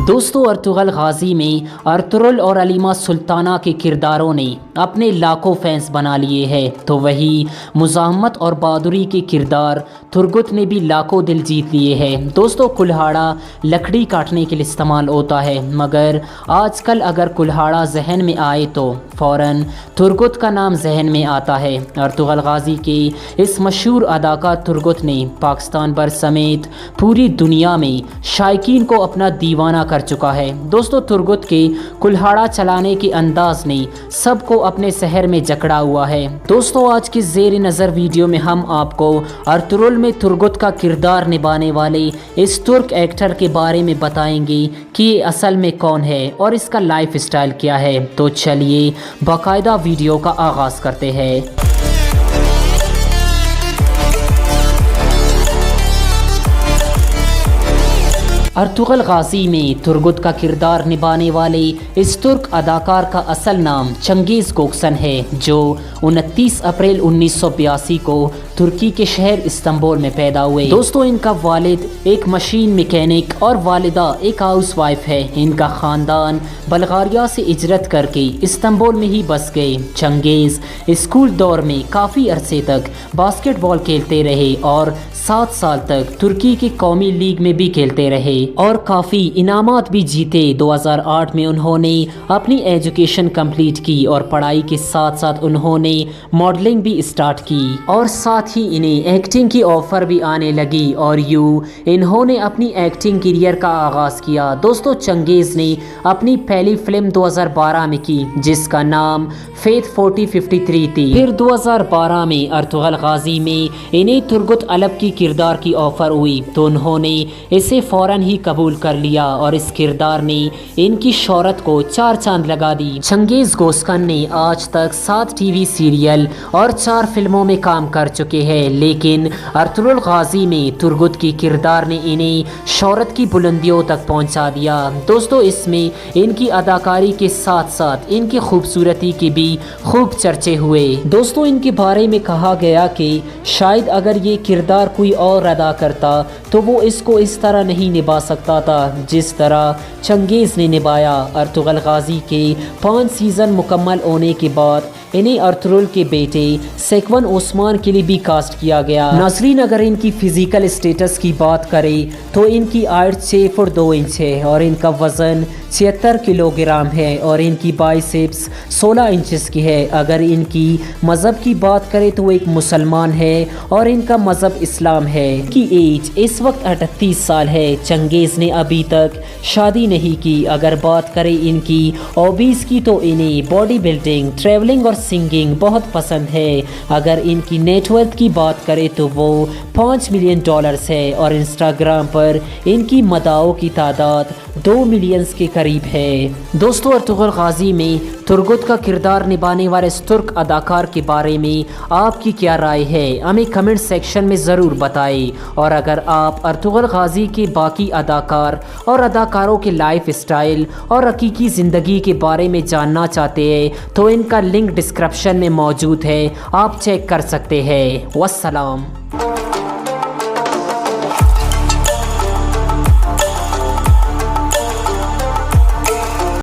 دوستو Ertugrul Ghazi میں Ertugrul اور علیمہ سلطانہ کے کرداروں نے اپنے لاکھوں فینس بنا لیے ہیں، تو وہی مزاحمت اور بہادری کے کردار ترگت نے بھی لاکھوں دل جیت لیے ہیں۔ دوستو کلہاڑا لکڑی کاٹنے کے لیے استعمال ہوتا ہے، مگر آج کل اگر کلہاڑا ذہن میں آئے تو فوراً ترگت کا نام ذہن میں آتا ہے۔ ارطغرل غازی کے اس مشہور اداکار ترگت نے پاکستان بھر سمیت پوری دنیا میں شائقین کو اپنا دیوانہ کر چکا ہے۔ دوستو ترگت کے کلہاڑا چلانے کے انداز نے سب کو اپنے سحر میں جکڑا ہوا ہے۔ دوستو آج کی زیر نظر ویڈیو میں ہم آپ کو ارطغرل میں ترگت کا کردار نبھانے والے اس ترک ایکٹر کے بارے میں بتائیں گے کہ یہ اصل میں کون ہے اور اس کا لائف اسٹائل کیا ہے۔ تو چلیے باقاعدہ ویڈیو کا آغاز کرتے ہیں۔ ارطغرل غازی میں ترگت کا کردار نبھانے والے اس ترک اداکار کا اصل نام چنگیز کوکسن ہے، جو 29 اپریل 1982 کو ترکی کے شہر استنبول میں پیدا ہوئے۔ دوستو ان کا والد ایک مشین میکینک اور والدہ ایک ہاؤس وائف ہے۔ ان کا خاندان بلغاریہ سے ہجرت کر کے استنبول میں ہی بس گئے۔ چنگیز اسکول دور میں کافی عرصے تک باسکٹ بال کھیلتے رہے اور 7 سال تک ترکی کے قومی لیگ میں بھی کھیلتے رہے اور کافی انعامات بھی جیتے۔ 2008 میں انہوں نے اپنی ایجوکیشن کمپلیٹ کی اور پڑھائی کے ساتھ ساتھ انہوں نے ماڈلنگ بھی اسٹارٹ کی اور ساتھ ہی انہیں ایکٹنگ کی آفر بھی آنے لگی اور انہوں نے اپنی ایکٹنگ کیریئر کا آغاز کیا۔ دوستو چنگیز نے اپنی پہلی فلم 2012 میں کی جس کا نام فیت 4053 تھی۔ پھر 2012 میں ارطغرل غازی میں انہیں ترگت الب کی کردار کی آفر ہوئی تو انہوں نے اسے فوراً ہی قبول کر لیا اور اس کردار نے ان کی شہرت کو 4 چاند لگا دی۔ چنگیز کوکسن نے آج تک 7 ٹی وی سیریل اور 4 فلموں میں کام کر چکے ہیں، لیکن ارطغرل غازی میں ترگت کی کردار نے انہیں شہرت کی بلندیوں تک پہنچا دیا۔ دوستو اس میں ان کی اداکاری کے ساتھ ساتھ ان کی خوبصورتی کے بھی خوب چرچے ہوئے۔ دوستو ان کے بارے میں کہا گیا کہ شاید اگر یہ کردار کوئی اور ادا کرتا تو وہ اس کو اس طرح نہیں نبھا سکتا تھا جس طرح چنگیز نے نبھایا۔ ارطغرل غازی کے 5 سیزن مکمل ہونے کے بعد انہیں ارطغرل کے بیٹے سیکون عثمان کے لیے بھی کاسٹ کیا گیا۔ ناظرین اگر ان کی فزیکل اسٹیٹس کی بات کریں تو ان کی ہائٹ 6 فٹ 2 انچ ہے اور ان کا وزن 76 کلو گرام ہے اور ان کی بائسیپس 16 انچز کی ہے۔ اگر ان کی مذہب کی بات کریں تو وہ ایک مسلمان ہے اور ان کا مذہب اسلام ہے۔ ان کی ایج اس وقت 38 سال ہے۔ چنگیز نے ابھی تک شادی نہیں کی۔ اگر بات کریں ان کی ہابیز کی تو انہیں باڈی بلڈنگ، ٹریولنگ اور سنگنگ بہت پسند ہے۔ اگر ان کی نیٹ ورتھ کی بات کریں تو وہ $5 ملین ہے اور انسٹاگرام پر ان کی مداحوں کی تعداد 2 ملین کے قریب ہے۔ دوستو ارطغرل غازی میں ترگت کا کردار نبھانے والے اس ترک اداکار کے بارے میں آپ کی کیا رائے ہے، ہمیں کمنٹ سیکشن میں ضرور بتائیں۔ اور اگر آپ ارطغرل غازی کے باقی اداکار اور اداکاروں کے لائف اسٹائل اور حقیقی زندگی کے بارے میں جاننا چاہتے ہیں تو ان کا لنک ڈسکرپشن میں موجود ہے، آپ چیک کر سکتے ہیں۔ والسلام۔